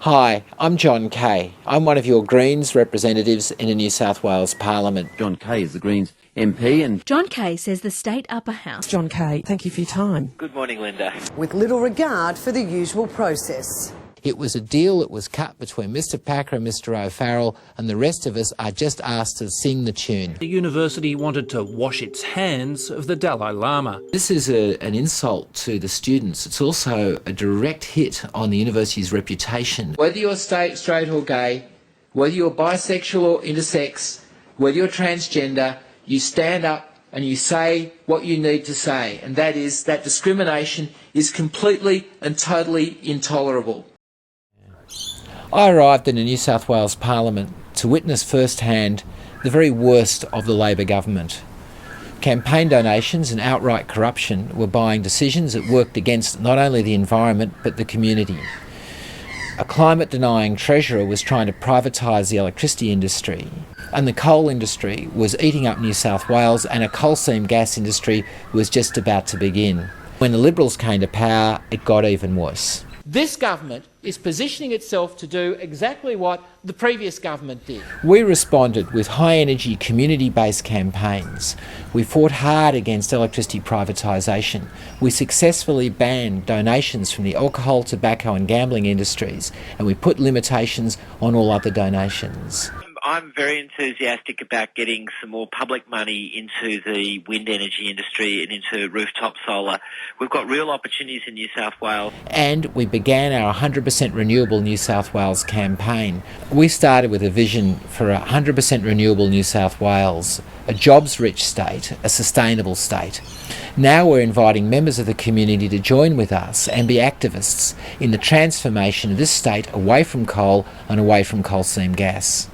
Hi, I'm John Kaye. I'm one of your Greens representatives in the New South Wales Parliament. John Kaye is the Greens MP and... John Kaye says the state upper house... John Kaye, thank you for your time. Good morning, Linda. With little regard for the usual process. It was a deal that was cut between Mr Packer and Mr O'Farrell, and the rest of us are just asked to sing the tune. The university wanted to wash its hands of the Dalai Lama. This is an insult to the students. It's also a direct hit on the university's reputation. Whether you're straight or gay, whether you're bisexual or intersex, whether you're transgender, you stand up and you say what you need to say, and that is that discrimination is completely and totally intolerable. I arrived in the New South Wales Parliament to witness firsthand the very worst of the Labor government. Campaign donations and outright corruption were buying decisions that worked against not only the environment but the community. A climate-denying treasurer was trying to privatise the electricity industry, and the coal industry was eating up New South Wales, and a coal seam gas industry was just about to begin. When the Liberals came to power, it got even worse. This government is positioning itself to do exactly what the previous government did. We responded with high-energy, community-based campaigns. We fought hard against electricity privatisation. We successfully banned donations from the alcohol, tobacco and gambling industries, and we put limitations on all other donations. I'm very enthusiastic about getting some more public money into the wind energy industry and into rooftop solar. We've got real opportunities in New South Wales. And we began our 100% renewable New South Wales campaign. We started with a vision for 100% renewable New South Wales, a jobs-rich state, a sustainable state. Now we're inviting members of the community to join with us and be activists in the transformation of this state away from coal and away from coal seam gas.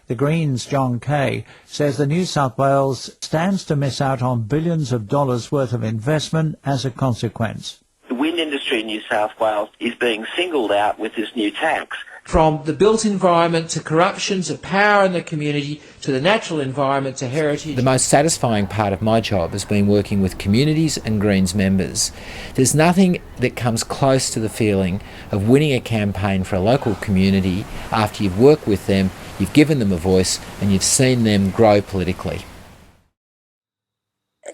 The Greens' John Kaye says the New South Wales stands to miss out on billions of dollars worth of investment as a consequence. The wind industry in New South Wales is being singled out with this new tax. From the built environment to corruption to power in the community to the natural environment to heritage. The most satisfying part of my job has been working with communities and Greens members. There's nothing that comes close to the feeling of winning a campaign for a local community after you've worked with them, you've given them a voice and you've seen them grow politically.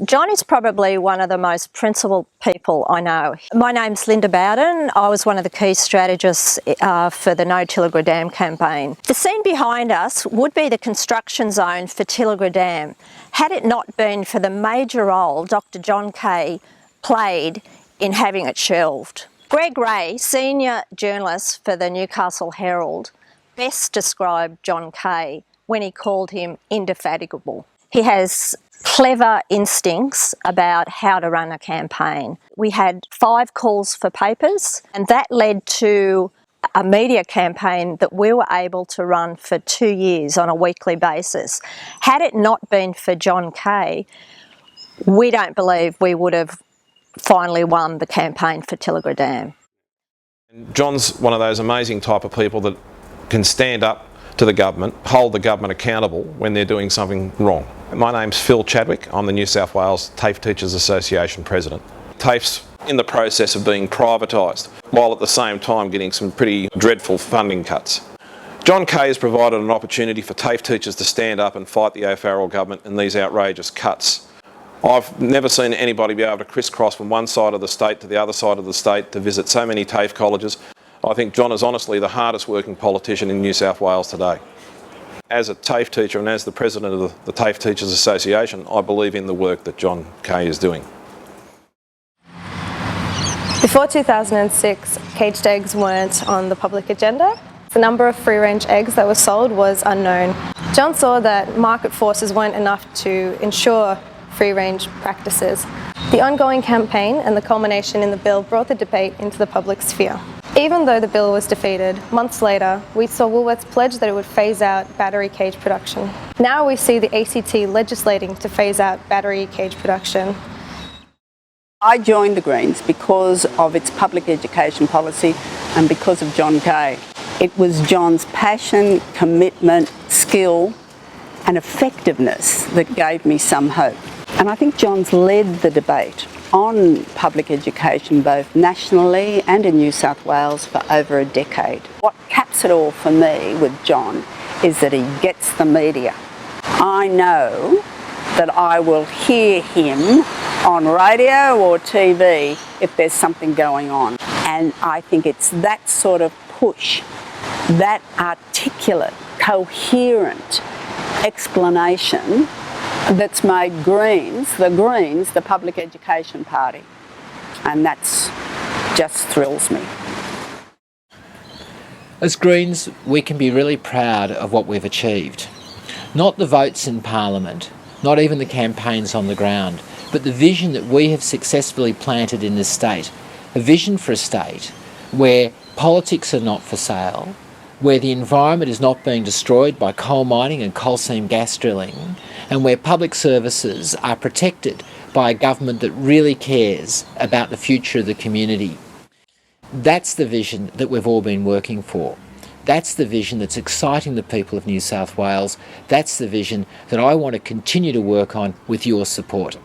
John is probably one of the most principled people I know. My name's Linda Bowden. I was one of the key strategists for the No Tilligra Dam campaign. The scene behind us would be the construction zone for Tilligra Dam, had it not been for the major role Dr. John Kaye played in having it shelved. Greg Ray, senior journalist for the Newcastle Herald, best described John Kaye when he called him indefatigable. He has clever instincts about how to run a campaign. We had 5 calls for papers, and that led to a media campaign that we were able to run for 2 years on a weekly basis. Had it not been for John Kaye, we don't believe we would have finally won the campaign for Tilligra Dam. John's one of those amazing type of people that can stand up to the government, hold the government accountable when they're doing something wrong. My name's Phil Chadwick. I'm the New South Wales TAFE Teachers Association President. TAFE's in the process of being privatised, while at the same time getting some pretty dreadful funding cuts. John Kaye has provided an opportunity for TAFE teachers to stand up and fight the O'Farrell government in these outrageous cuts. I've never seen anybody be able to crisscross from one side of the state to the other side of the state to visit so many TAFE colleges. I think John is honestly the hardest working politician in New South Wales today. As a TAFE teacher and as the president of the TAFE Teachers Association, I believe in the work that John Kaye is doing. Before 2006, caged eggs weren't on the public agenda. The number of free-range eggs that were sold was unknown. John saw that market forces weren't enough to ensure free-range practices. The ongoing campaign and the culmination in the bill brought the debate into the public sphere. Even though the bill was defeated, months later, we saw Woolworths pledge that it would phase out battery cage production. Now we see the ACT legislating to phase out battery cage production. I joined the Greens because of its public education policy and because of John Kaye. It was John's passion, commitment, skill and effectiveness that gave me some hope. And I think John's led the debate on public education both nationally and in New South Wales for over a decade. What caps it all for me with John is that he gets the media. I know that I will hear him on radio or TV if there's something going on. And I think it's that sort of push, that articulate, coherent explanation that's made Greens, the public education party. And that's just thrills me. As Greens, we can be really proud of what we've achieved. Not the votes in Parliament, not even the campaigns on the ground, but the vision that we have successfully planted in this state. A vision for a state where politics are not for sale, where the environment is not being destroyed by coal mining and coal seam gas drilling, and where public services are protected by a government that really cares about the future of the community. That's the vision that we've all been working for. That's the vision that's exciting the people of New South Wales. That's the vision that I want to continue to work on with your support.